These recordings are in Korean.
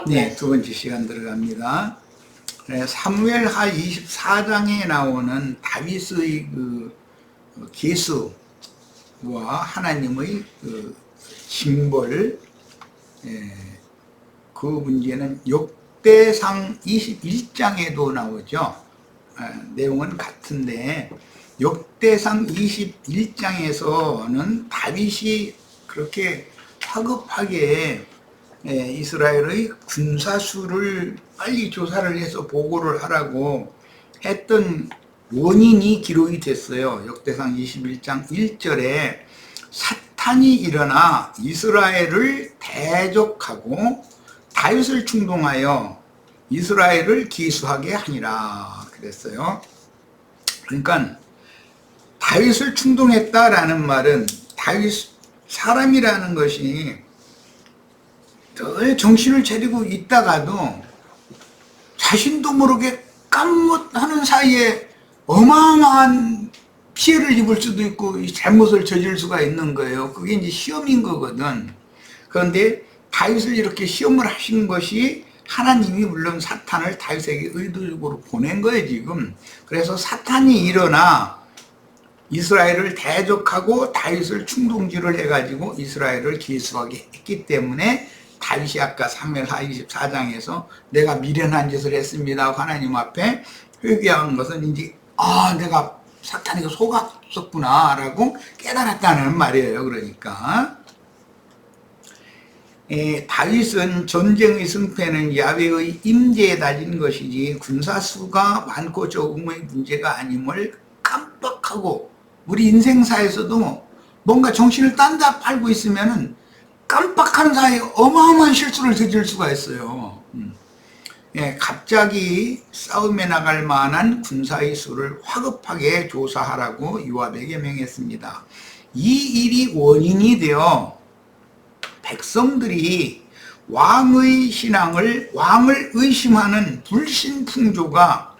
네, 두 번째 시간 들어갑니다. 사무엘하 24장에 나오는 다윗의 기수와 하나님의 징벌, 그 문제는 역대상 21장에도 나오죠. 내용은 같은데 역대상 21장에서는 다윗이 그렇게 화급하게 이스라엘의 군사수를 빨리 조사를 해서 보고를 하라고 했던 원인이 기록이 됐어요. 역대상 21장 1절에 사탄이 일어나 이스라엘을 대적하고 다윗을 충동하여 이스라엘을 기수하게 하니라 그랬어요. 그러니까 다윗을 충동했다라는 말은 다윗 사람이라는 것이 늘 정신을 차리고 있다가도 자신도 모르게 깜못하는 사이에 어마어마한 피해를 입을 수도 있고 잘못을 저질 수가 있는 거예요. 그게 이제 시험인 거거든. 그런데 다윗을 이렇게 시험을 하신 것이 하나님이 물론 사탄을 다윗에게 의도적으로 보낸 거예요, 지금. 그래서 사탄이 일어나 이스라엘을 대적하고 다윗을 충동질을 해가지고 이스라엘을 기수하게 했기 때문에 다윗이 아까 사무엘하 24장에서 내가 미련한 짓을 했습니다 하나님 앞에 회개한 것은 이제 내가 사탄에게 속았었구나 라고 깨달았다는 말이에요. 그러니까 다윗은 전쟁의 승패는 야훼의 임재에 달린 것이지 군사수가 많고 적음의 문제가 아님을 깜빡하고, 우리 인생사에서도 뭔가 정신을 딴 데 팔고 있으면은 깜빡하는 사이에 어마어마한 실수를 저질 수가 있어요. 갑자기 싸움에 나갈 만한 군사의 수를 화급하게 조사하라고 요압에게 명했습니다. 이 일이 원인이 되어 백성들이 왕의 신앙을, 왕을 의심하는 불신풍조가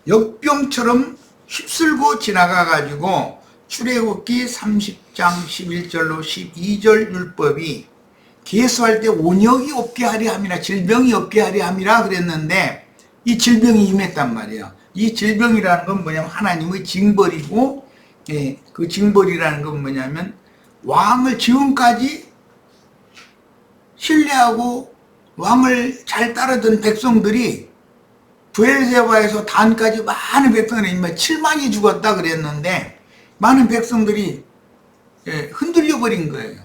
역병처럼 휩쓸고 지나가가지고 출애굽기 30장 11절로 12절 율법이 계수할 때 온역이 없게 하려 함이라, 질병이 없게 하려 함이라 그랬는데 이 질병이 임했단 말이에요. 이 질병이라는 건 뭐냐면 하나님의 징벌이고, 그 징벌이라는 건 뭐냐면 왕을 지금까지 신뢰하고 왕을 잘 따르던 백성들이 브엘세바에서 단까지 많은 백성들이 7만이 죽었다 그랬는데 많은 백성들이 흔들려 버린 거예요.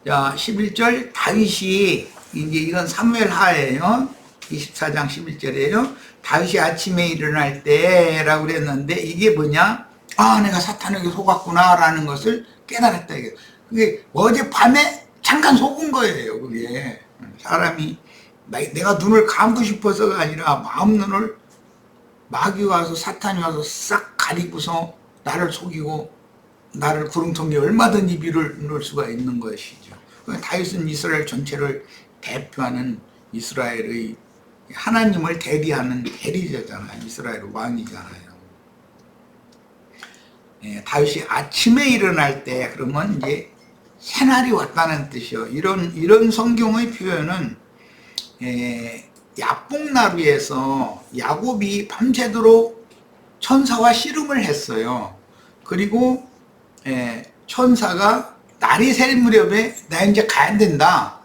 자, 11절 다윗이, 이제 이건 사무엘하예요. 24장 11절이에요. 다윗이 아침에 일어날 때라고 그랬는데 이게 뭐냐? 내가 사탄에게 속았구나 라는 것을 깨달았다. 그게 어젯밤에 잠깐 속은 거예요. 그게 사람이 내가 눈을 감고 싶어서가 아니라 마음 눈을 마귀 와서, 사탄이 와서 싹 가리고서 나를 속이고 나를 구렁텅이에 얼마든지 밀어넣을 수가 있는 것이죠. 다윗은 이스라엘 전체를 대표하는 이스라엘의 하나님을 대리하는 대리자잖아요. 이스라엘 왕이잖아요. 다윗이 아침에 일어날 때 그러면 이제 새날이 왔다는 뜻이요. 이런 성경의 표현은 야복나루에서 야곱이 밤새도록 천사와 씨름을 했어요. 그리고 천사가 날이 셀 무렵에 나 이제 가야 된다.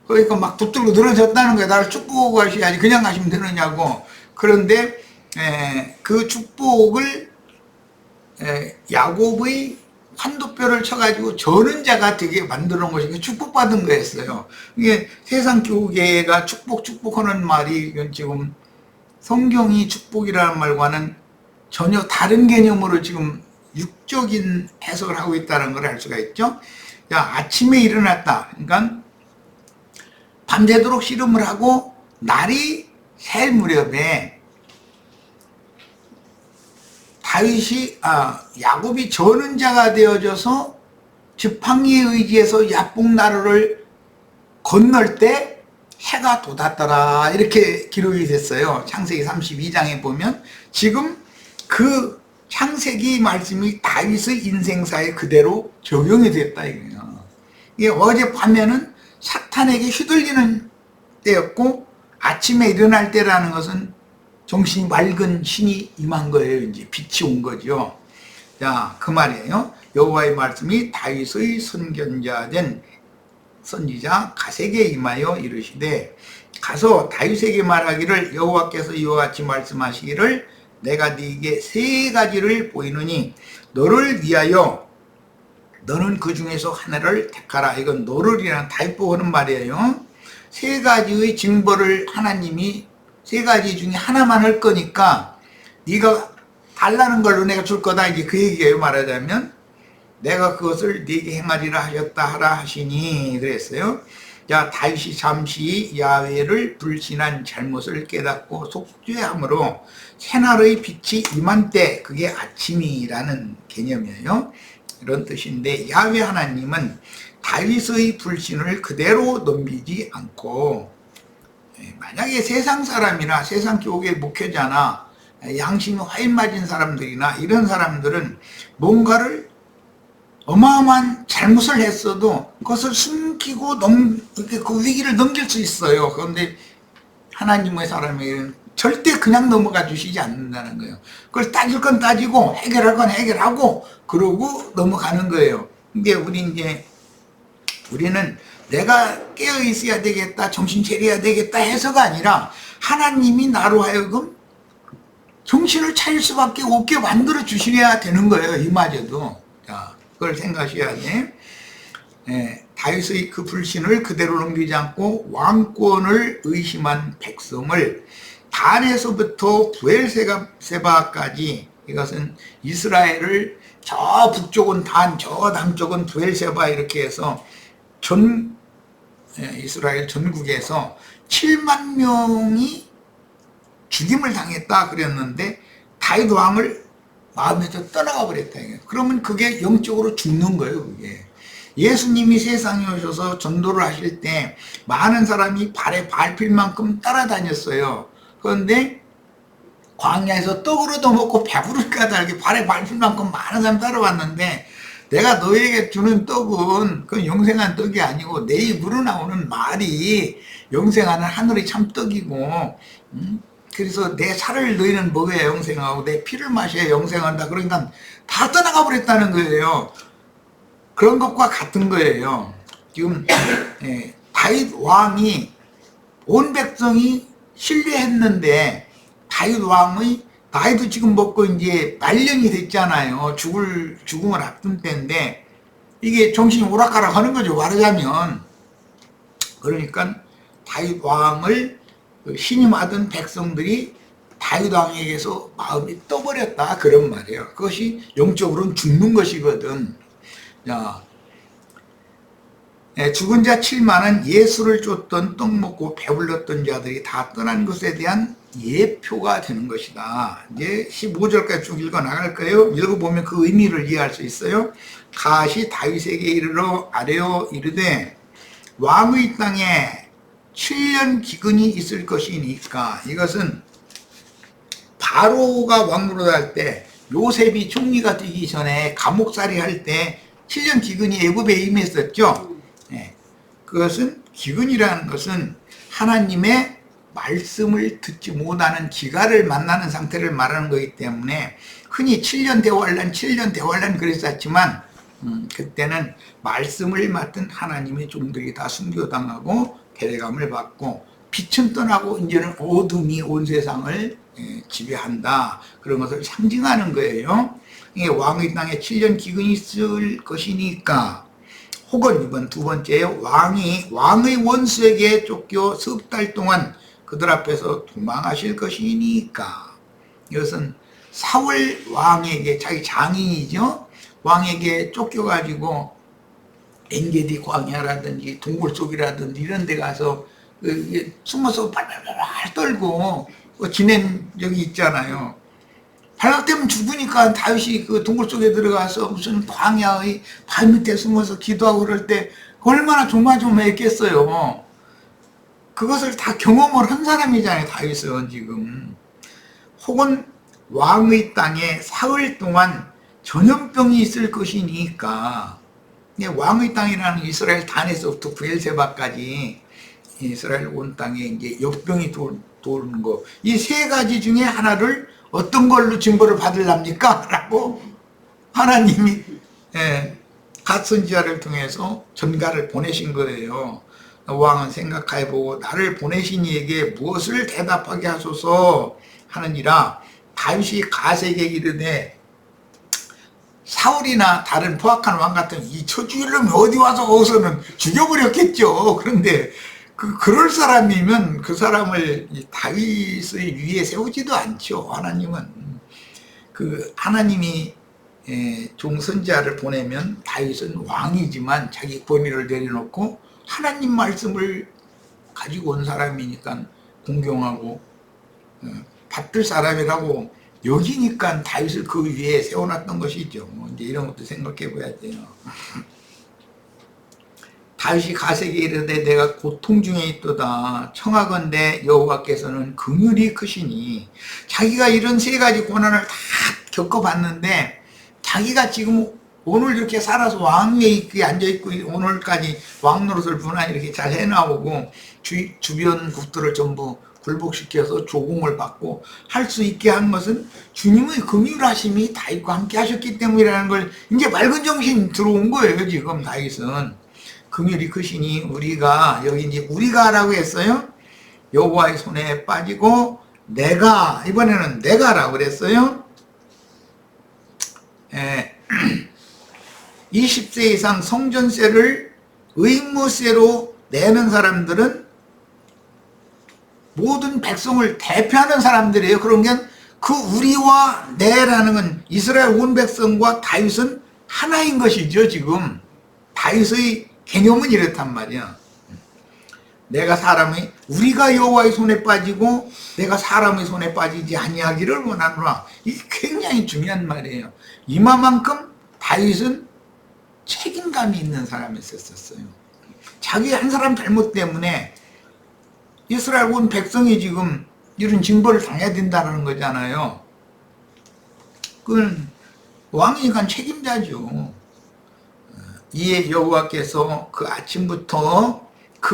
그러니까 막 붙들고 늘어졌다는 거야. 나를 축복하고 가셔야지 그냥 가시면 되느냐고. 그런데 그 축복을 야곱의 환도뼈를 쳐가지고 저는 자가 되게 만들어 놓은 것이 축복받은 거였어요. 이게 세상 교계가 축복하는 말이 지금 성경이 축복이라는 말과는 전혀 다른 개념으로 지금 육적인 해석을 하고 있다는 걸 알 수가 있죠. 아침에 일어났다. 그러니까 밤새도록 씨름을 하고 날이 셀 무렵에 다윗이 야곱이 저는 자가 되어져서 지팡이에 의지해서 야복나루를 건널 때 해가 돋았더라 이렇게 기록이 됐어요. 창세기 32장에 보면 지금 그 창세기 말씀이 다윗의 인생사에 그대로 적용이 됐다 이거예요. 이게 어젯밤에는 사탄에게 휘둘리는 때였고, 아침에 일어날 때라는 것은 정신이 맑은 신이 임한 거예요. 이제 빛이 온 거죠. 자, 그 말이에요. 여호와의 말씀이 다윗의 선견자 된 선지자 갓에게 임하여 이르시되, 가서 다윗에게 말하기를 여호와께서 이와 같이 말씀하시기를 내가 네게 세 가지를 보이노니 너를 위하여 너는 그 중에서 하나를 택하라. 이건 너를이라는 다윗 보고 하는 말이에요. 세 가지의 징벌을 하나님이 세 가지 중에 하나만 할 거니까 네가 달라는 걸로 내가 줄 거다. 이제 그 얘기예요. 말하자면 내가 그것을 네게 행하리라 하셨다 하라 하시니 그랬어요. 자, 다윗이 잠시 야훼를 불신한 잘못을 깨닫고 속죄함으로 새날의 빛이 임한 때, 그게 아침이라는 개념이에요. 이런 뜻인데, 야훼 하나님은 다윗의 불신을 그대로 넘기지 않고, 만약에 세상 사람이나 세상 교회 목회자나 양심이 화인 맞은 사람들이나 이런 사람들은 뭔가를 어마어마한 잘못을 했어도 그것을 숨기고 그 위기를 넘길 수 있어요. 그런데 하나님의 사람에게는 절대 그냥 넘어가 주시지 않는다는 거예요. 그걸 따질 건 따지고 해결할 건 해결하고 그러고 넘어가는 거예요. 근데 우리는 내가 깨어 있어야 되겠다, 정신 차려야 되겠다 해서가 아니라 하나님이 나로 하여금 정신을 차릴 수밖에 없게 만들어 주시려야 되는 거예요. 이마저도. 자, 그걸 생각하셔야 돼. 다윗의 그 불신을 그대로 넘기지 않고 왕권을 의심한 백성을 단에서부터 부엘세바까지, 이것은 이스라엘을 저 북쪽은 단, 저 남쪽은 부엘세바 이렇게 해서 이스라엘 전국에서 7만 명이 죽임을 당했다 그랬는데 다윗 왕을 마음에서 떠나가 버렸다. 그러면 그게 영적으로 죽는 거예요. 그게 예수님이 세상에 오셔서 전도를 하실 때 많은 사람이 발에 밟힐 만큼 따라다녔어요. 그런데 광야에서 떡을 얻어먹고 배부를까 달게 발에 밟힐 만큼 많은 사람이 따라왔는데, 내가 너에게 주는 떡은 그 영생한 떡이 아니고 내 입으로 나오는 말이 영생하는 하늘의 참떡이고, 그래서 내 살을 너희는 먹어야 영생하고 내 피를 마셔야 영생한다. 그러니까 다 떠나가 버렸다는 거예요. 그런 것과 같은 거예요. 지금 다윗 왕이 온 백성이 신뢰했는데, 다윗도 지금 먹고 이제 말년이 됐잖아요. 죽음을 앞둔 때인데 이게 정신이 오락가락 하는 거죠, 말하자면. 그러니까 다윗 왕을 신임하던 백성들이 다윗 왕에게서 마음이 떠버렸다, 그런 말이에요. 그것이 영적으로는 죽는 것이거든. 자, 죽은 자 7만은 예수를 쫓던 떡 먹고 배불렀던 자들이 다 떠난 것에 대한 예표가 되는 것이다. 이제 15절까지 쭉 읽어 나갈 거예요. 읽어보면 그 의미를 이해할 수 있어요. 갓이 다윗에게 이르러 아뢰어 이르되 왕의 땅에 7년 기근이 있을 것이니까. 이것은 바로가 왕으로 할 때, 요셉이 총리가 되기 전에 감옥살이 할 때 7년 기근이 애굽에 임했었죠. 그것은, 기근이라는 것은 하나님의 말씀을 듣지 못하는 기갈을 만나는 상태를 말하는 거기 때문에 흔히 7년 대환란 그랬었지만, 그때는 말씀을 맡은 하나님의 종들이 다 순교당하고 데려감을 받고 빛은 떠나고 이제는 어둠이 온 세상을 지배한다, 그런 것을 상징하는 거예요. 이게 왕의 땅에 7년 기근이 있을 것이니까, 혹은 이번 두 번째요, 왕의 원수에게 쫓겨 석 달 동안 그들 앞에서 도망하실 것이니까. 이것은 사울 왕에게, 자기 장인이죠, 왕에게 쫓겨가지고 엔게디 광야라든지 동굴 속이라든지 이런 데 가서 숨어서 발발발 떨고 지낸 적이 있잖아요. 발각되면 죽으니까 다윗이 그 동굴 속에 들어가서 무슨 광야의 발 밑에 숨어서 기도하고 그럴 때 얼마나 조마조마했겠어요. 그것을 다 경험을 한 사람이잖아요, 다윗은 지금. 혹은 왕의 땅에 사흘 동안 전염병이 있을 것이니까. 왕의 땅이라는 이스라엘 단에서부터 브엘세바까지 이스라엘 온 땅에 이제 역병이 도는 거, 이 세 가지 중에 하나를 어떤 걸로 징벌을 받으랍니까? 라고 하나님이 갓 선지자를 통해서 전가를 보내신 거예요. 왕은 생각해보고 나를 보내신 이에게 무엇을 대답하게 하소서 하느니라. 다윗이 갓에게 이르되 사울이나 다른 포악한 왕 같은 이 처주일놈이 어디 와서 거기서는 죽여버렸겠죠. 그런데 그럴 사람이면 그 사람을 다윗의 위에 세우지도 않죠. 하나님은 하나님이 종 선지자를 보내면 다윗은 왕이지만 자기 권위를 내려놓고 하나님 말씀을 가지고 온 사람이니까 공경하고 받들 사람이라고 여기니까 다윗을 그 위에 세워놨던 것이죠. 이제 이런 것도 생각해 봐야 돼요. 다윗이 갓에게 이르되 내가 고통 중에 있도다. 청하건대 여호와께서는 긍휼이 크시니, 자기가 이런 세 가지 고난을 다 겪어봤는데 자기가 지금 오늘 이렇게 살아서 왕위에 있게 앉아있고 오늘까지 왕노릇을 무난히 이렇게 잘 해나오고 주변 국들을 전부 굴복시켜서 조공을 받고 할 수 있게 한 것은 주님의 긍휼하심이 다윗과 함께 하셨기 때문이라는 걸 이제 맑은 정신 들어온 거예요. 지금 다윗은 긍휼이 크시니 우리가, 여기 이제 우리가라고 했어요. 여호와의 손에 빠지고 내가, 이번에는 내가라고 그랬어요. 20세 이상 성전세를 의무세로 내는 사람들은 모든 백성을 대표하는 사람들이에요. 그런 게 그 우리와 내라는 건 이스라엘 온 백성과 다윗은 하나인 것이죠. 지금 다윗의 개념은 이렇단 말이야. 내가 사람의, 우리가 여호와의 손에 빠지고 내가 사람의 손에 빠지지 아니하기를 원하노라. 이게 굉장히 중요한 말이에요. 이마만큼 다윗은 책임감이 있는 사람이었었어요. 자기 한 사람 잘못 때문에 이스라엘 온 백성이 지금 이런 징벌을 당해야 된다는 거잖아요. 그건 왕이니까 책임자죠. 이에 여호와께서 그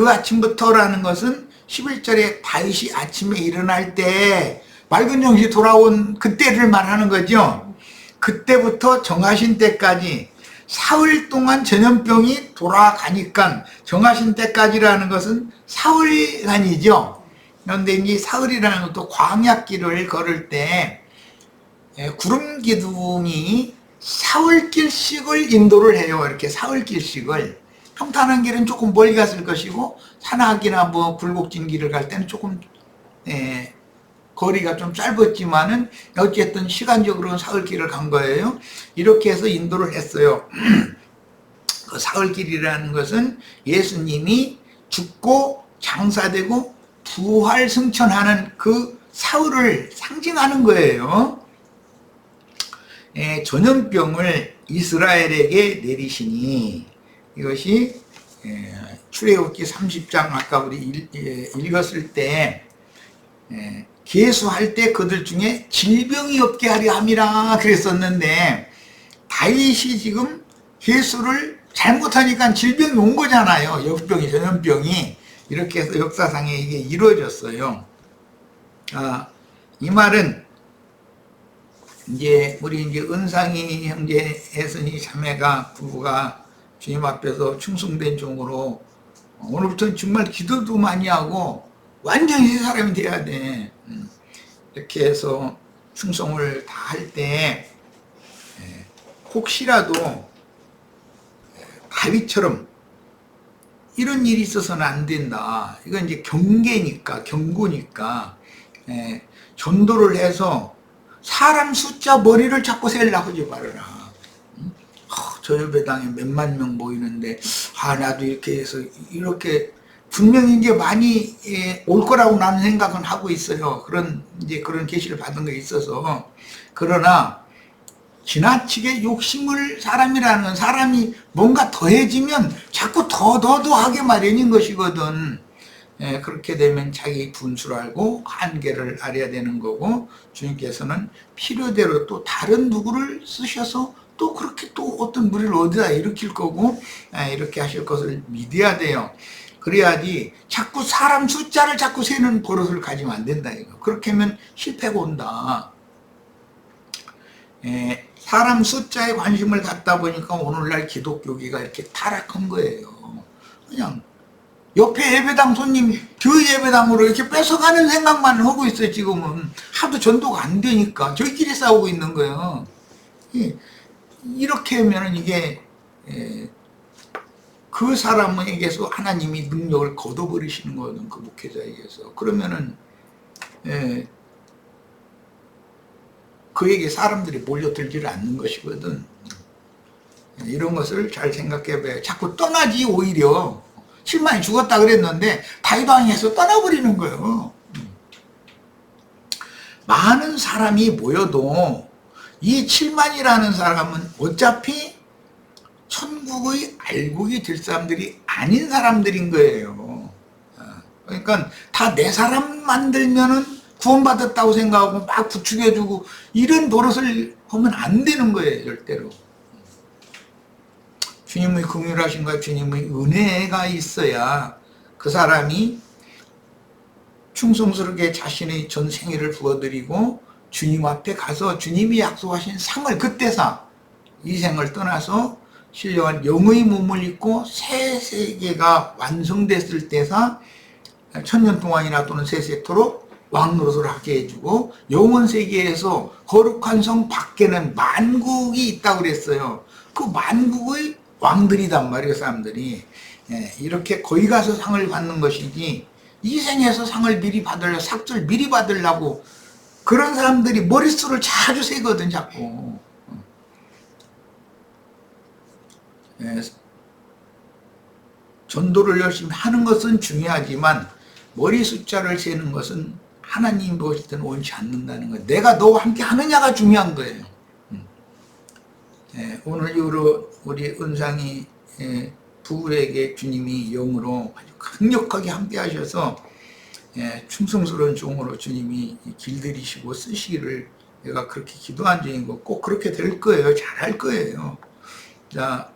아침부터라는 것은 11절에 다윗이 아침에 일어날 때 맑은 정신이 돌아온 그때를 말하는 거죠. 그때부터 정하신 때까지 사흘 동안 전염병이 돌아가니까 정하신 때까지라는 것은 사흘간이죠. 그런데 이 사흘이라는 것도 광야길을 걸을 때 구름 기둥이 사흘길씩을 인도를 해요. 이렇게 사흘길씩을. 평탄한 길은 조금 멀리 갔을 것이고 산악이나 뭐 굴곡진 길을 갈 때는 조금 거리가 좀 짧았지만은 어쨌든 시간적으로는 사흘길을 간 거예요. 이렇게 해서 인도를 했어요. 그 사흘길이라는 것은 예수님이 죽고 장사되고 부활 승천하는 그 사흘을 상징하는 거예요. 전염병을 이스라엘에게 내리시니, 이것이 출애굽기 30장 아까 우리 읽었을 때 계수할 때 그들 중에 질병이 없게 하려 함이라 그랬었는데, 다윗이 지금 계수를 잘못하니까 질병이 온 거잖아요. 역병이, 전염병이. 이렇게 해서 역사상에 이게 이루어졌어요. 이 말은 이제 우리 이제 은상이 형제, 애선이 자매가, 부부가 주님 앞에서 충성된 종으로 오늘부터는 정말 기도도 많이 하고 완전히 새 사람이 돼야 돼. 이렇게 해서 충성을 다 할 때 혹시라도 다윗처럼 이런 일이 있어서는 안 된다. 이건 이제 경계니까, 경고니까 전도를 해서 사람 숫자 머리를 잡고 세려고 하지 말아라. 저 예배당에 몇만 명 모이는데 나도 이렇게 해서 이렇게 분명히 이제 많이 올 거라고 나는 생각은 하고 있어요. 그런 계시를 받은 게 있어서. 그러나 지나치게 욕심을, 사람이라는 건 사람이 뭔가 더해지면 자꾸 더 하게 마련인 것이거든. 그렇게 되면 자기 분수를 알고 한계를 알아야 되는 거고, 주님께서는 필요대로 또 다른 누구를 쓰셔서 또 그렇게 또 어떤 무리를 어디다 일으킬 거고 이렇게 하실 것을 믿어야 돼요. 그래야지 자꾸 사람 숫자를 자꾸 세는 버릇을 가지면 안 된다 이거. 그렇게 하면 실패가 온다. 사람 숫자에 관심을 갖다 보니까 오늘날 기독교계가 이렇게 타락한 거예요. 그냥 옆에 예배당 손님 교회 예배당으로 이렇게 뺏어가는 생각만 하고 있어요. 지금은 하도 전도가 안 되니까 저희끼리 싸우고 있는 거예요. 이렇게 하면 이게 그 사람에게서 하나님이 능력을 걷어버리시는 거거든, 그 목회자에게서. 그러면은 그에게 사람들이 몰려들지를 않는 것이거든. 이런 것을 잘 생각해 봐요. 자꾸 떠나지. 오히려 7만이 죽었다 그랬는데 다윗왕에서 떠나버리는 거예요. 많은 사람이 모여도 이 7만이라는 사람은 어차피 천국의 알곡이 될 사람들이 아닌 사람들인 거예요. 그러니까 다 내 사람 만들면은 구원받았다고 생각하고 막 부추겨주고 이런 버릇을 하면 안 되는 거예요. 절대로. 주님의 긍휼하심과 주님의 은혜가 있어야 그 사람이 충성스럽게 자신의 전 생애를 부어드리고 주님 앞에 가서 주님이 약속하신 상을 그때사 이 생을 떠나서 신령한 영의 몸을 입고 새 세계가 완성됐을 때사 천년 동안이나 또는 세세토록 왕노릇을 하게 해주고 영원 세계에서 거룩한 성 밖에는 만국이 있다고 그랬어요. 그 만국의 왕들이단 말이에요. 사람들이 이렇게 거기 가서 상을 받는 것이지 이 생에서 상을 미리 받으려고 삭제를 미리 받으려고 그런 사람들이 머릿수를 자주 세거든 자꾸. 전도를 열심히 하는 것은 중요하지만 머리 숫자를 세는 것은 하나님 보실 때는 원치 않는다는 거예요. 내가 너와 함께 하느냐가 중요한 거예요. 오늘 이후로 우리 은상이 부부에게 주님이 영으로 아주 강력하게 함께 하셔서 충성스러운 종으로 주님이 길들이시고 쓰시기를 내가 그렇게 기도한 중이고 꼭 그렇게 될 거예요. 잘할 거예요. 자,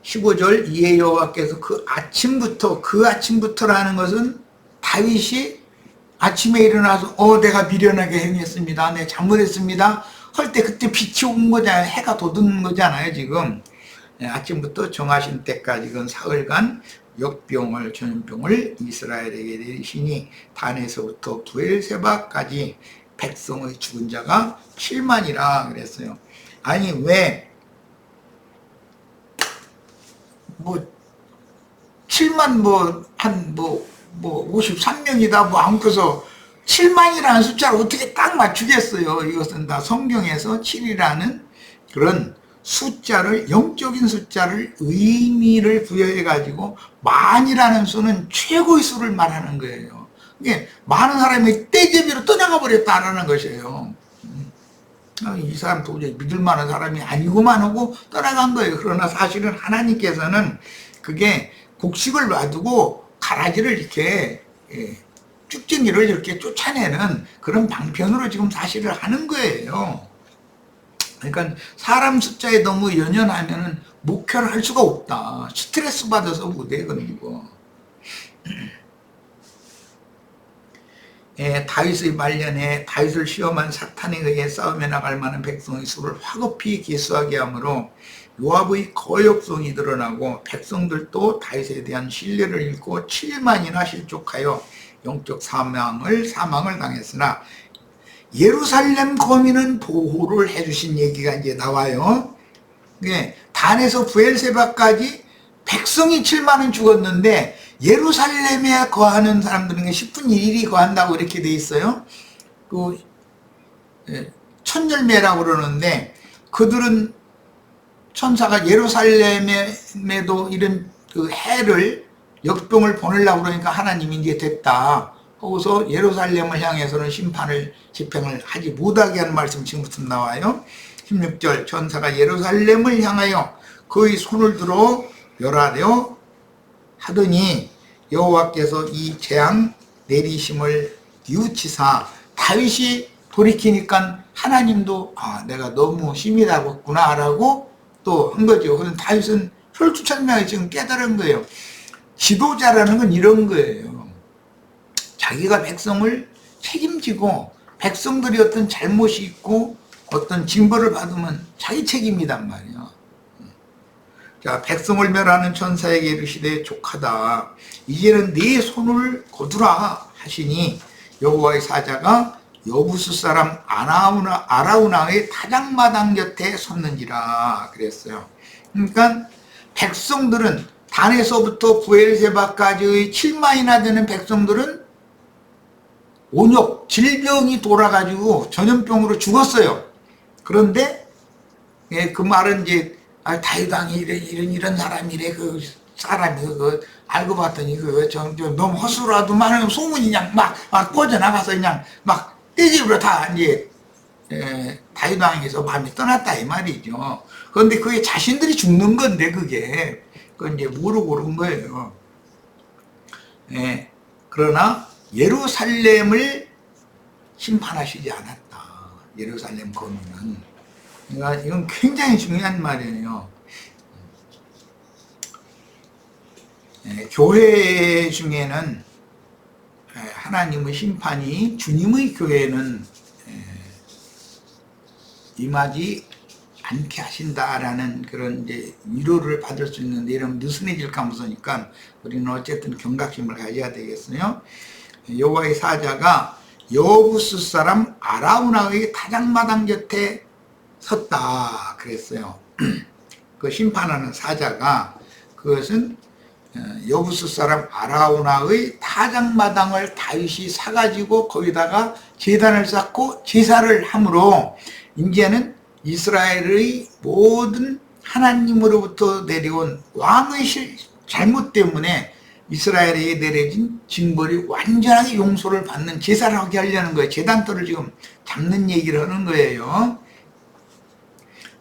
15절 이에 여호와께서 그 아침부터라는 것은 다윗이 아침에 일어나서 내가 미련하게 행했습니다. 내가 잘못했습니다. 할 때 그때 빛이 온 거잖아요. 해가 돋는 거잖아요. 지금 아침부터 정하신 때까지 그 사흘간 역병을 전염병을 이스라엘에게 내리시니 단에서부터 부엘세바까지 백성의 죽은 자가 7만이라 그랬어요. 아니 왜 7만 한 53명이다 않고서 7만이라는 숫자를 어떻게 딱 맞추겠어요. 이것은 다 성경에서 7이라는 그런 숫자를, 영적인 숫자를 의미를 부여해가지고 만이라는 수는 최고의 수를 말하는 거예요. 이게 많은 사람이 떼제비로 떠나가 버렸다라는 것이에요. 이 사람 도저히 믿을 만한 사람이 아니구만 하고 떠나간 거예요. 그러나 사실은 하나님께서는 그게 곡식을 놔두고 가라지를 이렇게 쭉쟁이를 이렇게 쫓아내는 그런 방편으로 지금 사실을 하는 거예요. 그러니까 사람 숫자에 너무 연연하면 목표를 할 수가 없다. 스트레스 받아서 못해거든요. 이거. 다윗의 말년에 다윗을 시험한 사탄에 의해 싸움에 나갈 만한 백성의 수를 화급히 기수하게 하므로 요압의 거역성이 드러나고 백성들도 다윗에 대한 신뢰를 잃고 7만이나 실족하여 영적 사망을 당했으나 예루살렘 거민은 보호를 해주신 얘기가 이제 나와요. 단에서 부엘세바까지 백성이 7만은 죽었는데 예루살렘에 거하는 사람들은 10분의 1이 거한다고 이렇게 돼 있어요. 그 천열매라고 그러는데 그들은 천사가 예루살렘에도 이런 그 해를 역병을 보내려고 그러니까 하나님이 이제 됐다. 거기서 예루살렘을 향해서는 집행을 하지 못하게 하는 말씀 지금부터 나와요. 16절 천사가 예루살렘을 향하여 그의 손을 들어 멸하려 하더니 여호와께서 이 재앙 내리심을 뉘우치사 다윗이 돌이키니까 하나님도 내가 너무 심히 다뤘구나 라고 또 한 거죠. 그래서 다윗은 혈투천명에 지금 깨달은 거예요. 지도자라는 건 이런 거예요. 자기가 백성을 책임지고 백성들이 어떤 잘못이 있고 어떤 징벌을 받으면 자기 책임이단 말이야. 자, 백성을 멸하는 천사에게 이르시되 족하다. 이제는 네 손을 거두라 하시니 여호와의 사자가 여부스 사람 아라우나의 타작마당 곁에 섰는지라 그랬어요. 그러니까 백성들은 단에서부터 부엘세바까지의 7만이나 되는 백성들은 온역, 질병이 돌아가지고 전염병으로 죽었어요. 그런데 그 말은 이제 다윗 왕이 이런 사람이래. 그 사람이 알고 봤더니 너무 허술하도 많은 소문이 그냥 막 퍼져나가서 그냥 막 떼집으로 다 이제 다윗 왕에서 마음이 떠났다 이 말이죠. 그런데 그게 자신들이 죽는 건데 그건 이제 모르고 그런 거예요. 그러나 예루살렘을 심판하시지 않았다. 예루살렘 거민은. 그러니까 이건 굉장히 중요한 말이에요. 교회 중에는 하나님의 심판이 주님의 교회는 임하지 않게 하신다라는 그런 이제 위로를 받을 수 있는데 이러면 느슨해질까 무서우니까 우리는 어쨌든 경각심을 가져야 되겠어요. 여호와의 사자가 여부스 사람 아라우나의 타작마당 곁에 섰다 그랬어요. 그 심판하는 사자가 그것은 여부스 사람 아라우나의 타작마당을 다윗이 사가지고 거기다가 제단을 쌓고 제사를 함으로 이제는 이스라엘의 모든 하나님으로부터 내려온 왕의 잘못 때문에 이스라엘에 내려진 징벌이 완전하게 용서를 받는 제사를 하게 하려는 거예요. 제단터를 지금 잡는 얘기를 하는 거예요.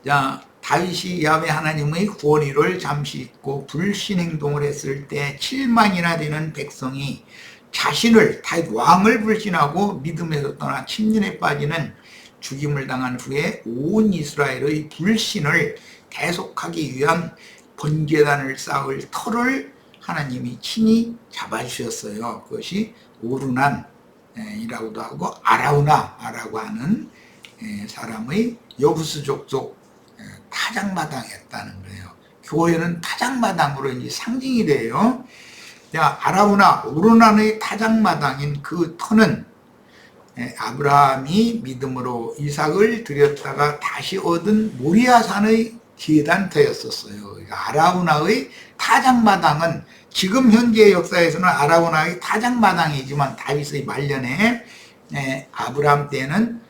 자, 다윗이 야훼 하나님의 구원의를 잠시 잊고 불신행동을 했을 때 7만이나 되는 백성이 자신을 다윗 왕을 불신하고 믿음에서 떠나 침륜에 빠지는 죽임을 당한 후에 온 이스라엘의 불신을 계속하기 위한 번제단을 쌓을 터를 하나님이 친히 잡아주셨어요. 그것이 오르난이라고도 하고 아라우나라고 하는 사람의 여부스 족속 타작마당이었다는 거예요. 교회는 타작마당으로 이제 상징이 돼요. 아라우나 오르난의 타작마당인 그 터는 아브라함이 믿음으로 이삭을 드렸다가 다시 얻은 모리아산의 제단터였었어요. 그러니까 아라우나의 타작마당은 지금 현재 역사에서는 아라우나의 타작마당이지만 다윗의 말년에 아브라함 때는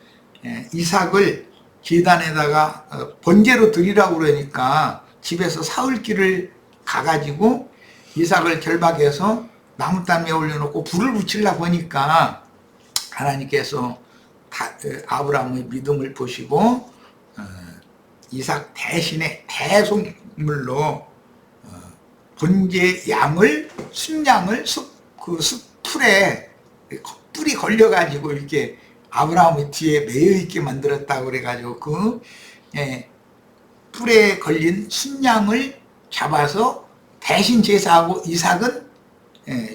이삭을 제단에다가 번제로 드리라고 그러니까 집에서 사흘길을 가가지고 이삭을 결박해서 나무단에 올려놓고 불을 붙이려고 하니까 하나님께서 아브라함의 믿음을 보시고 이삭 대신에 대속물로 번제 양을 순양을 그 숯풀에 뿔이 걸려가지고 이렇게 아브라함의 뒤에 매여 있게 만들었다고 그래가지고 그 뿔에 걸린 순양을 잡아서 대신 제사하고 이삭은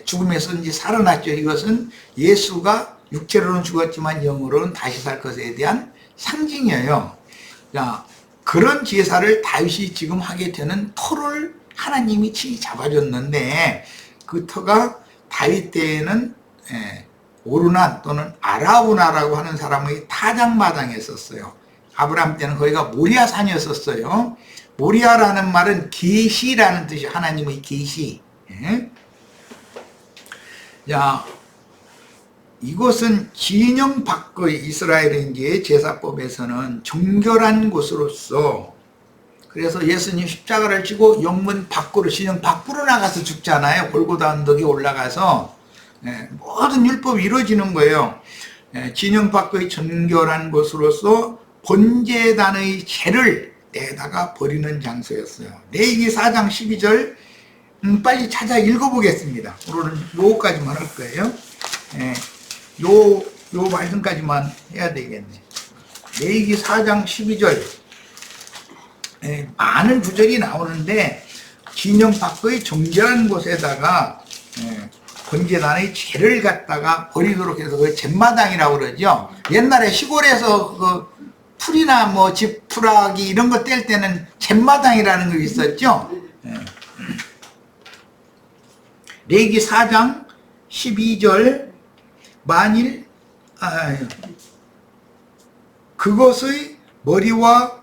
죽음에서 이제 살아났죠. 이것은 예수가 육체로는 죽었지만 영으로는 다시 살 것에 대한 상징이에요. 자, 그런 제사를 다윗이 지금 하게 되는 터를 하나님이 친히 잡아줬는데 그 터가 다윗 때에는 오르난 또는 아라우나라고 하는 사람의 타작마당에 있었어요. 아브라함 때는 거기가 모리아산이었어요. 모리아라는 말은 계시라는 뜻이 하나님의 계시. 자, 이곳은 진영 밖의 이스라엘의 이제 제사법에서는 정결한 곳으로서 그래서 예수님 십자가를 지고 영문 밖으로 진영 밖으로 나가서 죽잖아요. 골고다 언덕에 올라가서 모든 율법이 이루어지는 거예요. 진영 밖의 정결한 곳으로서 번제단의 재를 내다가 버리는 장소였어요. 레위기 4장 12절 빨리 찾아 읽어보겠습니다. 오늘은 요거까지만 할 거예요. 요 말씀까지만 해야 되겠네. 레위기 4장 12절 많은 구절이 나오는데 진영 밖의 정결한 곳에다가 번제단의 죄를 갖다가 버리도록 해서 그 잿마당이라고 그러죠. 옛날에 시골에서 그 풀이나 뭐 지푸라기 이런 거 뗄 때는 잿마당이라는 게 있었죠. 레위기 4장 12절 만일 그것의 머리와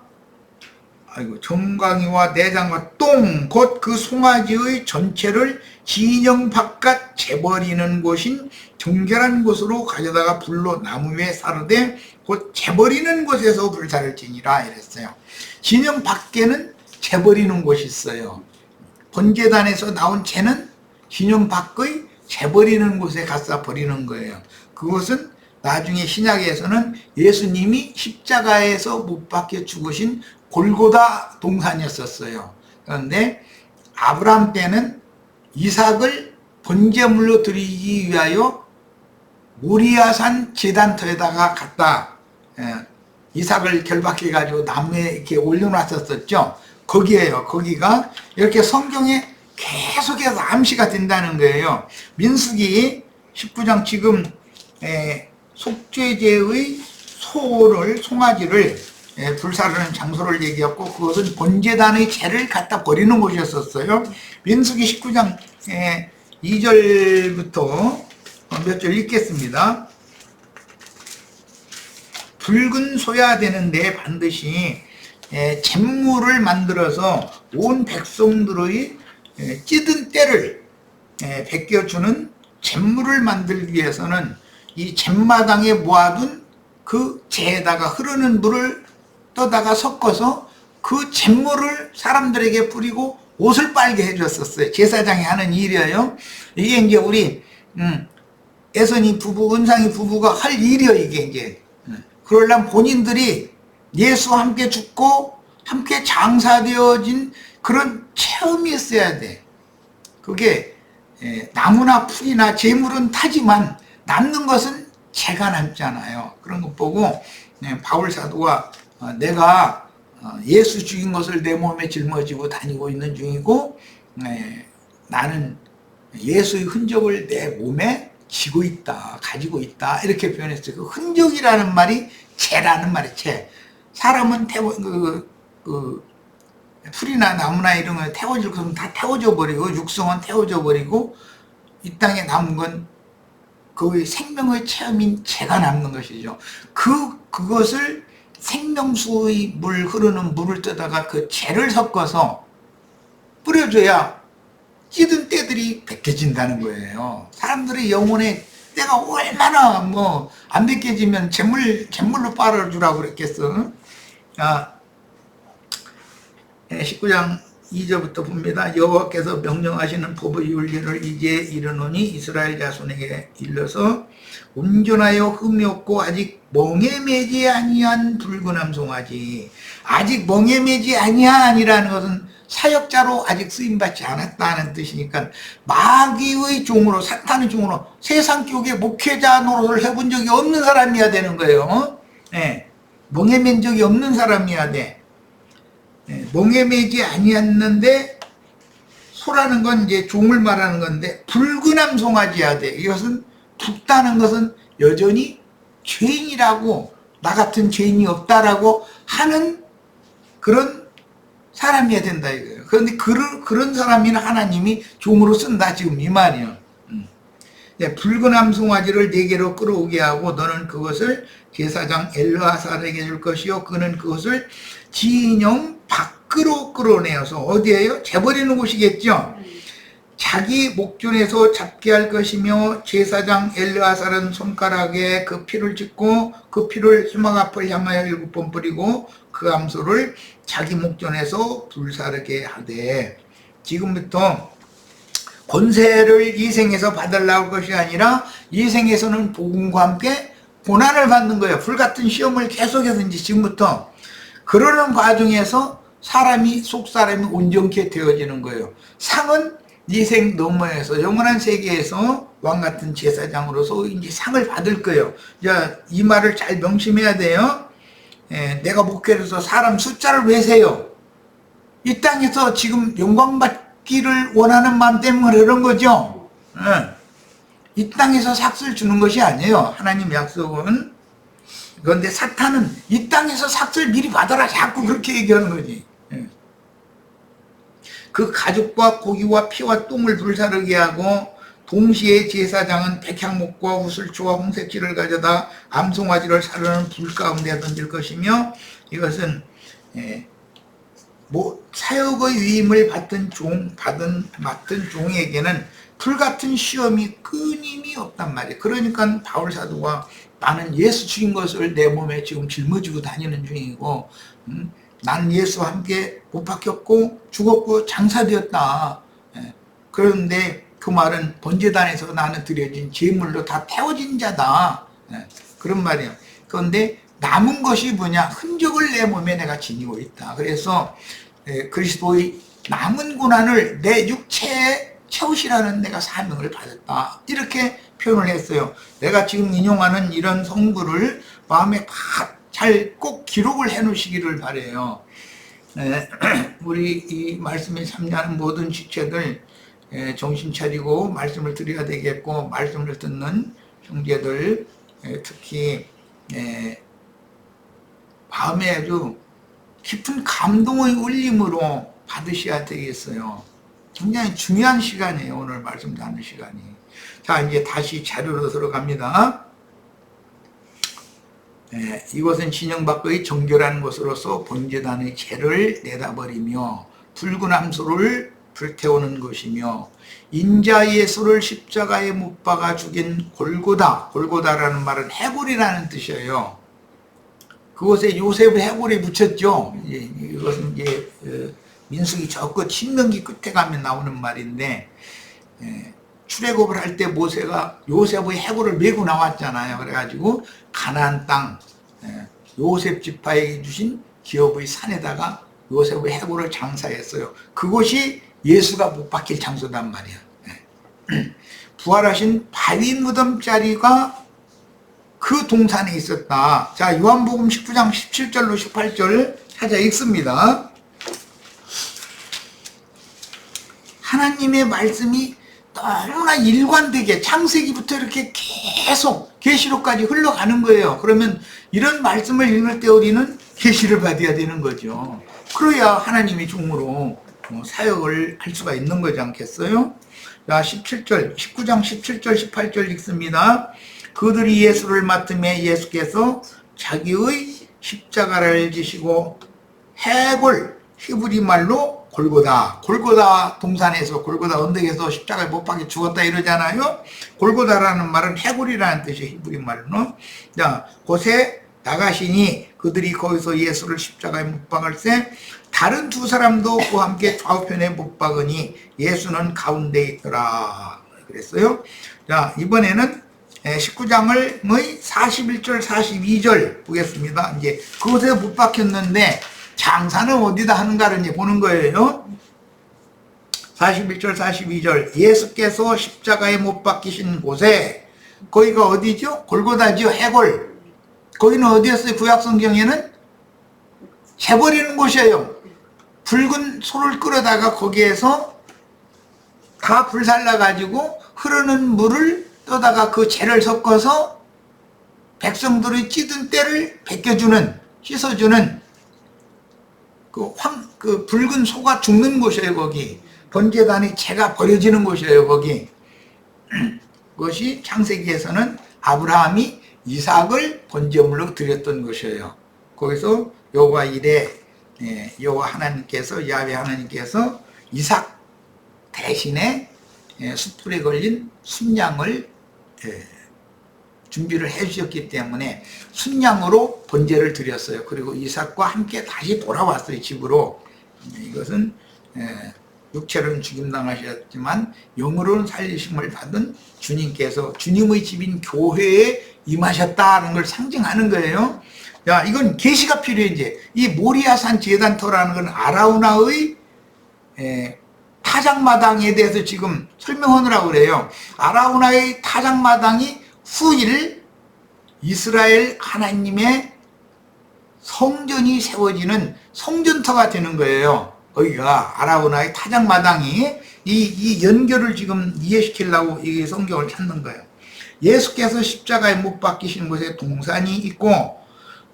정강이와 내장과 똥 곧 그 송아지의 전체를 진영 바깥 재버리는 곳인 정결한 곳으로 가져다가 불로 나무 위에 사르되 곧 재버리는 곳에서 불사를 지니라 이랬어요. 진영 밖에는 재버리는 곳이 있어요. 번제단에서 나온 재는 진영 밖의 재버리는 곳에 갖다 버리는 거예요. 그것은 나중에 신약에서는 예수님이 십자가에서 못 박혀 죽으신 골고다 동산이었었어요. 그런데 아브라함 때는 이삭을 번제물로 드리기 위하여 모리아산 제단터에다가 갖다 이삭을 결박해 가지고 나무에 이렇게 올려놨었죠. 거기에요. 거기가 이렇게 성경에 계속해서 암시가 된다는 거예요. 민수기 19장 지금 속죄제의 송아지를 불사르는 장소를 얘기했고 그것은 번제단의 죄를 갖다 버리는 곳이었었어요. 민수기 19장 2절부터 몇 절 읽겠습니다. 붉은 소야 되는데 반드시 잿물을 만들어서 온 백성들의 찌든 때를 벗겨주는 잿물을 만들기 위해서는 이 잿마당에 모아둔 그 재에다가 흐르는 물을 떠다가 섞어서 그 잿물을 사람들에게 뿌리고 옷을 빨게 해줬었어요. 제사장이 하는 일이에요. 이게 이제 우리 애선이 부부, 은상이 부부가 할 일이에요. 이게 이제 그러려면 본인들이 예수와 함께 죽고 함께 장사되어진 그런 체험이 있어야 돼. 그게 나무나 풀이나 재물은 타지만 남는 것은 죄가 남잖아요. 그런 것 보고 바울 사도가 내가 예수 죽인 것을 내 몸에 짊어지고 다니고 있는 중이고 나는 예수의 흔적을 내 몸에 지고 있다, 가지고 있다 이렇게 표현했어요. 그 흔적이라는 말이 죄라는 말이에요. 죄. 사람은 풀이나 나무나 이런 거 태워질 것은 다 태워져 버리고 육성은 태워져 버리고 이 땅에 남은 건 그 생명의 체험인 죄가 남는 것이죠. 그것을 생명수의 물 흐르는 물을 떠다가 그 죄를 섞어서 뿌려줘야 찌든 때들이 벗겨진다는 거예요. 사람들의 영혼에 때가 얼마나 뭐 안 벗겨지면 잿물로 빨아주라고 그랬겠어. 19장 2절부터 봅니다. 여호와께서 명령하시는 법의 윤리를 이제 이르노니 이스라엘 자손에게 일러서 온전하여 흠이 없고 아직 멍에 매지 아니한 붉은암 송아지. 아직 멍에 매지 아니한이라는 것은 사역자로 아직 쓰임받지 않았다는 뜻이니까 마귀의 종으로 사탄의 종으로 세상 교회 목회자 노릇을 해본 적이 없는 사람이어야 되는 거예요. 멍에 맨 적이 없는 사람이어야 돼. 멍에 매지 아니었는데 소라는 건 이제 종을 말하는 건데 붉은암 송아지야 돼. 이것은 붉다는 것은 여전히 죄인이라고 나 같은 죄인이 없다라고 하는 그런 사람이어야 된다 이거예요. 그런데 그런 사람이나 하나님이 종으로 쓴다 지금 이 말이에요. 붉은암 송아지를 네개로 끌어오게 하고 너는 그것을 제사장 엘르아살에게 줄 것이요 그는 그것을 진영 밖으로 끌어내어서 어디에요? 재버리는 곳이겠죠. 자기 목전에서 잡게 할 것이며 제사장 엘르아살은 손가락에 그 피를 찍고 그 피를 수막 앞을 향하여 7번 뿌리고 그 암소를 자기 목전에서 불사르게 하되 지금부터 권세를 이 생에서 받으려고 할 것이 아니라 이 생에서는 복음과 함께 고난을 받는 거예요. 불같은 시험을 계속해서 이제 지금부터 그러는 과정에서 속사람이 온전케 되어지는 거예요. 상은 이 생 너머에서 영원한 세계에서 왕같은 제사장으로서 이제 상을 받을 거예요. 자, 이 말을 잘 명심해야 돼요. 내가 목회를 해서 사람 숫자를 왜 세요? 이 땅에서 지금 영광받기를 원하는 마음 때문에 그런 거죠. 이 땅에서 삭슬 주는 것이 아니에요. 하나님 약속은. 그런데 사탄은 이 땅에서 삭슬 미리 받아라 자꾸 그렇게 얘기하는 거지. 그 가죽과 고기와 피와 똥을 불사르게 하고 동시에 제사장은 백향목과 우슬초와 홍색지를 가져다 암송아지를 사르는 불 가운데 던질 것이며 이것은 사역의 위임을 맡은 종에게는 불같은 시험이 끊임이 없단 말이에요. 그러니까 바울 사도가 나는 예수 죽인 것을 내 몸에 지금 짊어지고 다니는 중이고 나는 예수와 함께 못 박혔고 죽었고 장사되었다. 그런데 그 말은 번제단에서 나는 드려진 제물로 다 태워진 자다. 그런 말이에요. 그런데 남은 것이 뭐냐? 흔적을 내 몸에 내가 지니고 있다. 그래서 그리스도의 남은 고난을 내 육체에 채우시라는 내가 사명을 받았다. 이렇게 표현을 했어요. 내가 지금 인용하는 이런 성구를 마음에 잘 꼭 기록을 해 놓으시기를 바라요. 우리 이 말씀에 참여하는 모든 지체들 정신 차리고 말씀을 드려야 되겠고, 말씀을 듣는 형제들 특히 마음에 아주 깊은 감동의 울림으로 받으셔야 되겠어요. 굉장히 중요한 시간이에요. 오늘 말씀 나누는 시간이. 자, 이제 다시 자료로 들어갑니다. 이것은 진영 밖의 정결한 것으로서 번제단의 죄를 내다버리며 붉은 암소를 불태우는 것이며 인자 예수를 십자가에 못 박아 죽인 골고다라는 말은 해골이라는 뜻이에요. 그곳에 요셉의 해골이 붙였죠. 이것은 이제 민수기 저 끝 신명기 끝에 가면 나오는 말인데 출애굽을 할 때 모세가 요셉의 해골을 메고 나왔잖아요. 그래가지고 가나안 땅 요셉 지파에게 주신 기업의 산에다가 요셉의 해골을 장사했어요. 그곳이 예수가 못 박힐 장소단 말이야. 부활하신 바위 무덤 자리가 그 동산에 있었다. 자, 요한복음 19장 17절로 18절 찾아 읽습니다. 하나님의 말씀이 너무나 일관되게 창세기부터 이렇게 계속 계시록까지 흘러가는 거예요. 그러면 이런 말씀을 읽을 때 우리는 계시를 받아야 되는 거죠. 그래야 하나님의 종으로 사역을 할 수가 있는 거지 않겠어요? 자, 19장 17절 18절 읽습니다. 그들이 예수를 맡음에 예수께서 자기의 십자가를 지시고 해골 히브리 말로 골고다 동산에서 골고다 언덕에서 십자가에 못 박혀 죽었다 이러잖아요. 골고다라는 말은 해골이라는 뜻이에요. 히브리 말로. 자, 곳에 나가시니 그들이 거기서 예수를 십자가에 못 박을세 다른 두 사람도 그와 함께 좌우편에 못 박으니 예수는 가운데 있더라 그랬어요. 자, 이번에는 19장의 41절 42절 보겠습니다. 이제 그곳에 못 박혔는데 장사는 어디다 하는가를 이제 보는 거예요. 41절 42절 예수께서 십자가에 못 박히신 곳에 거기가 어디죠? 골고다죠. 해골. 거기는 어디였어요? 구약성경에는 재버리는 곳이에요. 붉은 소를 끌어다가 거기에서 다 불살라가지고 흐르는 물을 떠다가 그 재를 섞어서 백성들의 찌든 때를 벗겨주는, 씻어주는 그 붉은 소가 죽는 곳이에요. 거기 번제단이 재가 버려지는 곳이에요. 거기 그것이 창세기에서는 아브라함이 이삭을 번제물로 드렸던 것이에요. 거기서 여호와 이레 여호와 하나님께서 야훼 하나님께서 이삭 대신에 숯불에 걸린 순양을 준비를 해 주셨기 때문에 순양으로 번제를 드렸어요. 그리고 이삭과 함께 다시 돌아왔어요. 집으로. 이것은 육체로는 죽임당하셨지만 영으로는 살리심을 받은 주님께서 주님의 집인 교회에 임하셨다는 걸 상징하는 거예요. 야, 이건 계시가 필요해. 이제 이 모리아산 제단터라는 건 아라우나의 타작마당에 대해서 지금 설명하느라고 그래요. 아라우나의 타작마당이 후일 이스라엘 하나님의 성전이 세워지는 성전터가 되는 거예요. 여기가 아라우나의 타작마당이 이 연결을 지금 이해시키려고 이 성경을 찾는 거예요. 예수께서 십자가에 못 박히신 곳에 동산이 있고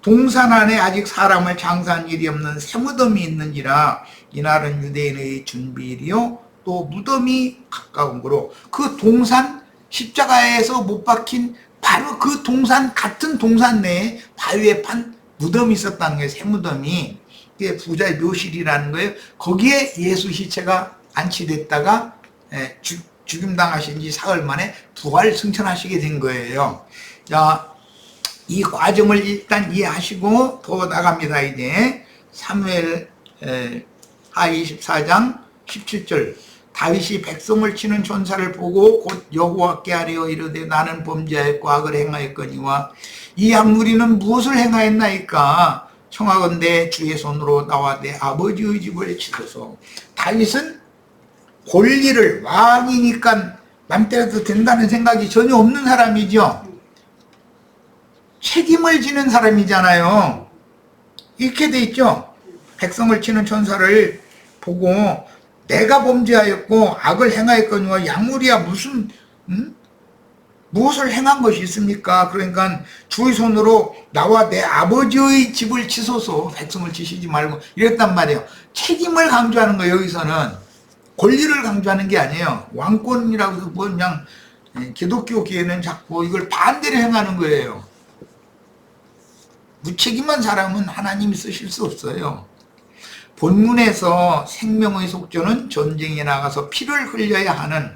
동산 안에 아직 사람을 장사한 일이 없는 새 무덤이 있는지라 이날은 유대인의 준비일이요 또 무덤이 가까운 거로 그 동산 십자가에서 못 박힌 바로 그 동산 같은 동산 내에 바위에 판 무덤이 있었다는 거예요. 새 무덤이. 그게 부자의 묘실이라는 거예요. 거기에 예수 시체가 안치됐다가 죽임당하신 지 사흘 만에 부활 승천하시게 된 거예요. 자, 이 과정을 일단 이해하시고 더 나갑니다. 이제 사무엘 하 24장 17절 다윗이 백성을 치는 전사를 보고 곧 여호와께 아뢰어 이르되 나는 범죄하였고 악을 행하였거니와 이 악무리는 무엇을 행하였나이까 청하건대 주의 손으로 나와 내 아버지의 집을 치소서. 다윗은 권리를 왕이니까 맘대로 된다는 생각이 전혀 없는 사람이죠. 책임을 지는 사람이잖아요. 이렇게 돼 있죠. 백성을 치는 천사를 보고 내가 범죄하였고 악을 행하였거니와 양무리야 무슨 무엇을 행한 것이 있습니까? 그러니까 주의 손으로 나와 내 아버지의 집을 치소서. 백성을 치시지 말고 이랬단 말이에요. 책임을 강조하는 거예요. 여기서는 권리를 강조하는 게 아니에요. 왕권이라고 해서 뭐 그냥 기독교계에는 자꾸 이걸 반대로 행하는 거예요. 무책임한 사람은 하나님이 쓰실 수 없어요. 본문에서 생명의 속죄는 전쟁에 나가서 피를 흘려야 하는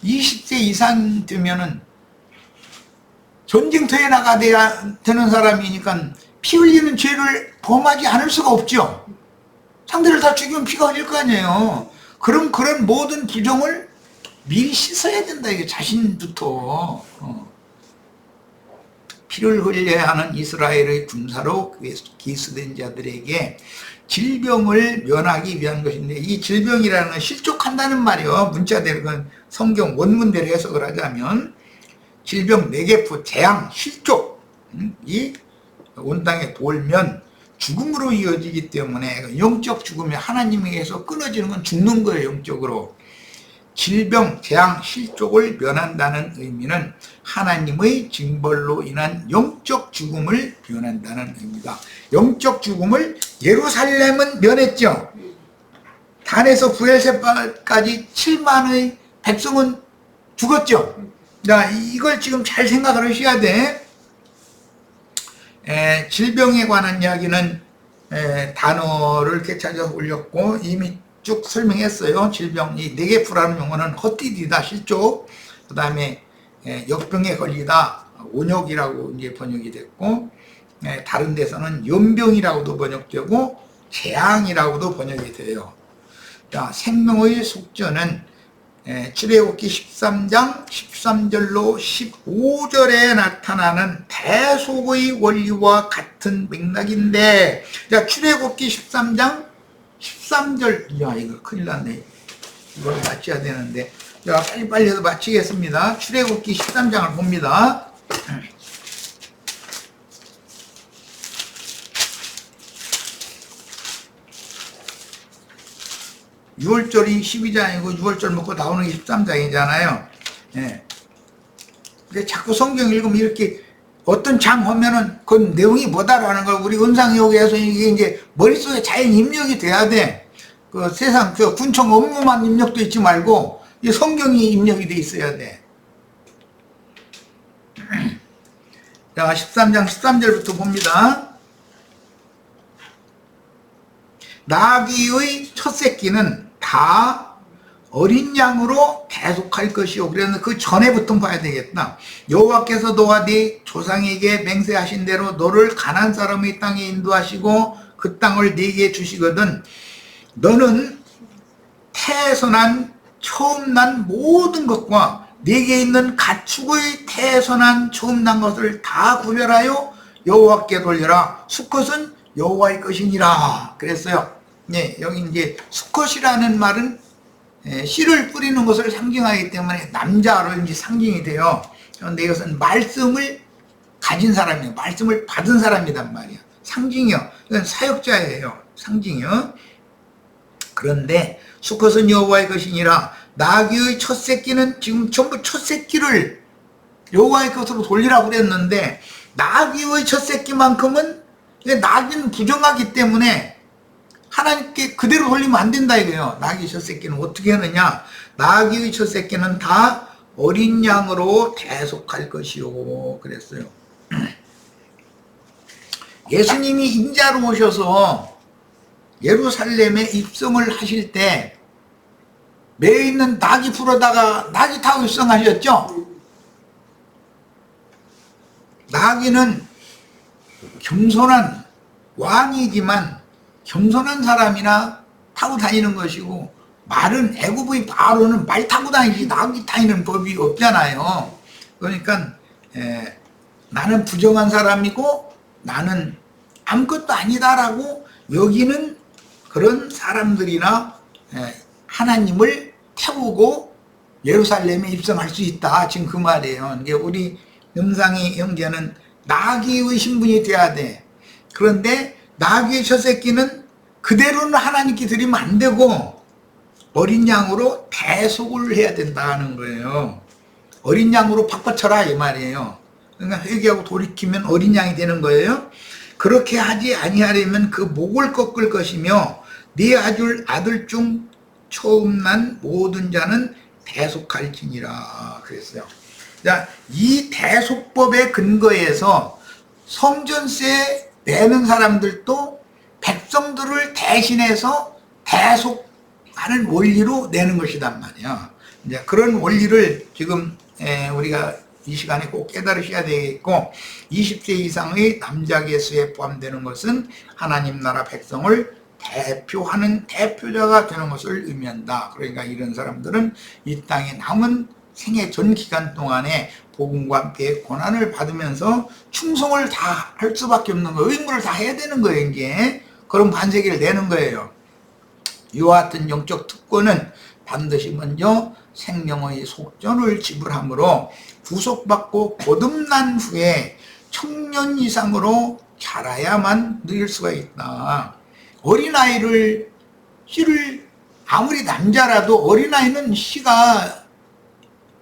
20세 이상 되면은 전쟁터에 나가야 되는 사람이니까 피 흘리는 죄를 범하지 않을 수가 없죠. 상대를 다 죽이면 피가 흘릴 거 아니에요. 그럼 그런 모든 부정을 미리 씻어야 된다. 이게 자신부터. 피를 흘려야 하는 이스라엘의 군사로 기수된 자들에게 질병을 면하기 위한 것인데 이 질병이라는 건 실족한다는 말이요. 문자대로 성경 원문대로 해석을 하자면 질병, 내계프, 재앙, 실족이 온 땅에 돌면 죽음으로 이어지기 때문에 영적 죽음이 하나님에게서 끊어지는 건 죽는 거예요. 영적으로. 질병, 재앙, 실족을 면한다는 의미는 하나님의 징벌로 인한 영적 죽음을 면한다는 의미다. 영적 죽음을 예루살렘은 면했죠. 단에서 부엘세바까지 7만의 백성은 죽었죠. 자, 이걸 지금 잘 생각을 하셔야 돼. 질병에 관한 이야기는 단어를 이렇게 찾아서 올렸고 이미 쭉 설명했어요. 질병이 네게프라는 용어는 헛디디다, 실족. 그 다음에 역병에 걸리다, 온역이라고 이제 번역이 됐고, 다른 데서는 연병이라고도 번역되고 재앙이라고도 번역이 돼요. 자, 생명의 속죄는 출애굽기 13장 13절로 15절에 나타나는 대속의 원리와 같은 맥락인데, 자, 출애굽기 13장 13절, 야, 이거 큰일 났네. 이걸 맞춰야 되는데. 자, 빨리빨리 해서 마치겠습니다. 출애굽기 13장을 봅니다. 6월절이 12장이고 6월절 먹고 나오는 게 13장이잖아요. 예. 근데 자꾸 성경 읽으면 이렇게 어떤 장 하면은 그 내용이 뭐다라는 걸 우리 은상여기에서 이게 이제 머릿속에 자연 입력이 돼야 돼. 그 세상 그 군청 업무만 입력돼 있지 말고 이 성경이 입력이 돼 있어야 돼. 자, 13장 13절부터 봅니다. 나귀의 첫 새끼는 다 어린 양으로 대속할 것이요. 그래서 그 전에부터 봐야 되겠다. 여호와께서 너와 네 조상에게 맹세하신 대로 너를 가나안 사람의 땅에 인도하시고 그 땅을 네게 주시거든 너는 태에서 난 처음 난 모든 것과 네게 있는 가축의 태에서 난 처음 난 것을 다 구별하여 여호와께 돌려라. 수컷은 여호와의 것이니라 그랬어요. 네, 여기 이제 수컷이라는 말은 씨를 뿌리는 것을 상징하기 때문에 남자로 이제 상징이 돼요. 그런데 이것은 말씀을 가진 사람이에요. 말씀을 받은 사람이란 말이야. 상징이요. 이건 사역자예요. 상징이요. 그런데 수컷은 여호와의 것이니라. 나귀의 첫 새끼는 지금 전부 첫 새끼를 여호와의 것으로 돌리라고 그랬는데 나귀의 첫 새끼만큼은 나귀는 부정하기 때문에 하나님께 그대로 돌리면 안 된다 이거예요. 나귀 첫 새끼는 어떻게 하느냐? 나귀의 첫 새끼는 다 어린 양으로 대속할 것이요 그랬어요. 예수님이 인자로 오셔서 예루살렘에 입성을 하실 때 매여 있는 나귀 풀어다가 나귀 타고 입성하셨죠? 나귀는 겸손한 왕이지만 겸손한 사람이나 타고 다니는 것이고, 말은 애굽의 바로는 말 타고 다니지 나귀 타는 법이 없잖아요. 그러니까 나는 부정한 사람이고 나는 아무것도 아니다라고 여기는 그런 사람들이나 하나님을 태우고 예루살렘에 입성할 수 있다. 지금 그 말이에요. 이게 우리 음상이 형제는 나귀의 신분이 돼야 돼. 그런데 나귀의 첫 새끼는 그대로는 하나님께 드리면 안 되고 어린 양으로 대속을 해야 된다는 거예요. 어린 양으로 바꿔쳐라 이 말이에요. 그러니까 회개하고 돌이키면 어린 양이 되는 거예요. 그렇게 하지 아니하려면 그 목을 꺾을 것이며 네 아들 중 처음 난 모든 자는 대속할지니라 그랬어요. 자, 이 대속법의 근거에서 성전세 내는 사람들도 백성들을 대신해서 대속하는 원리로 내는 것이란 말이야. 이제 그런 원리를 지금 우리가 이 시간에 꼭 깨달으셔야 되겠고, 20세 이상의 남자 개수에 포함되는 것은 하나님 나라 백성을 대표하는 대표자가 되는 것을 의미한다. 그러니까 이런 사람들은 이 땅에 남은 생애 전 기간 동안에 복음과 함께 고난을 받으면서 충성을 다 할 수밖에 없는 거예요. 의무를 다 해야 되는 거예요. 이제 그런 반세기를 내는 거예요. 이와 같은 영적 특권은 반드시 먼저 생명의 속전을 지불함으로 구속받고 거듭난 후에 청년 이상으로 자라야만 누릴 수가 있다. 어린아이를 씨를 아무리 남자라도 어린아이는 씨가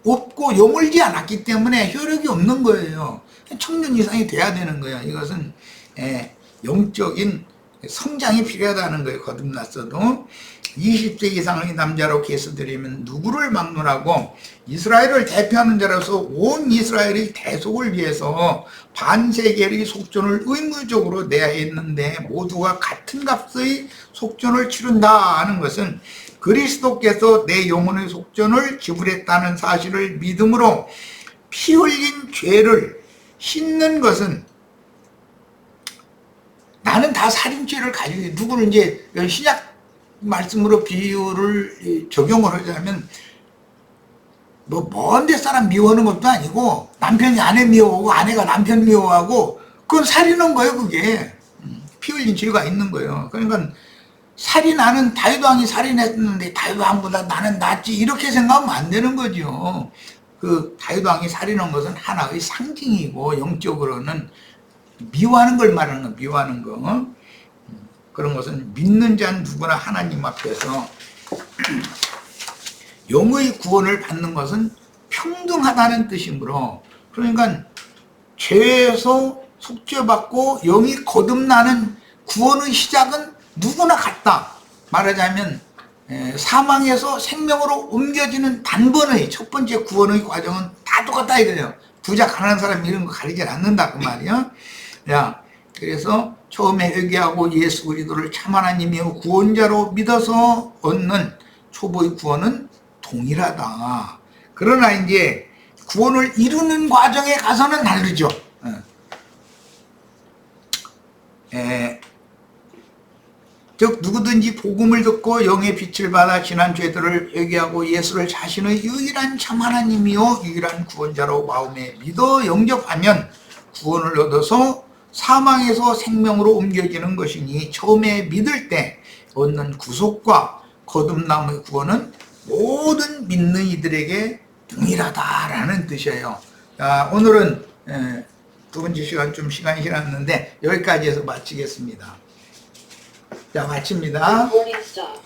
없고 여물지 않았기 때문에 효력이 없는 거예요. 청년 이상이 돼야 되는 거예요. 이것은 영적인 성장이 필요하다는 거예요. 거듭났어도 20세 이상의 남자로 계수드리면 누구를 막론하고 이스라엘을 대표하는 자로서 온 이스라엘의 대속을 위해서 반세겔의 속전을 의무적으로 내야 했는데 모두가 같은 값의 속전을 치른다 하는 것은 그리스도께서 내 영혼의 속전을 지불했다는 사실을 믿음으로 피 흘린 죄를 씻는 것은, 나는 다 살인죄를 가지고, 누구는 이제 신약 말씀으로 비유를 적용을 하자면 뭐 먼데 사람 미워하는 것도 아니고 남편이 아내 미워하고 아내가 남편 미워하고 그건 살인한 거예요. 그게 피 흘린 죄가 있는 거예요. 그러니까 살인하는 다윗 왕이 살인했는데 다윗 왕보다 나는 낫지 이렇게 생각하면 안 되는 거죠. 그 다윗 왕이 살인한 것은 하나의 상징이고 영적으로는 미워하는 걸 말하는 거, 미워하는 거. 그런 것은 믿는 자는 누구나 하나님 앞에서 영의 구원을 받는 것은 평등하다는 뜻이므로, 그러니까 죄에서 속죄받고 영이 거듭나는 구원의 시작은 누구나 같다. 말하자면 사망에서 생명으로 옮겨지는 단번의 첫 번째 구원의 과정은 다 똑같다 이거예요. 부자 가난한 사람 이런 거 가리지 않는다 그 말이야. 야, 그래서 처음에 회개하고 예수 그리스도를 참 하나님이요 구원자로 믿어서 얻는 초보의 구원은 동일하다. 그러나 이제 구원을 이루는 과정에 가서는 다르죠. 즉 누구든지 복음을 듣고 영의 빛을 받아 지난 죄들을 회개하고 예수를 자신의 유일한 참 하나님이요 유일한 구원자로 마음에 믿어 영접하면 구원을 얻어서 사망에서 생명으로 옮겨지는 것이니, 처음에 믿을 때 얻는 구속과 거듭남의 구원은 모든 믿는 이들에게 동일하다라는 뜻이에요. 자, 오늘은 두 번째 시간 좀 시간이 지났는데 여기까지 해서 마치겠습니다. 자, 마칩니다. Recording stop.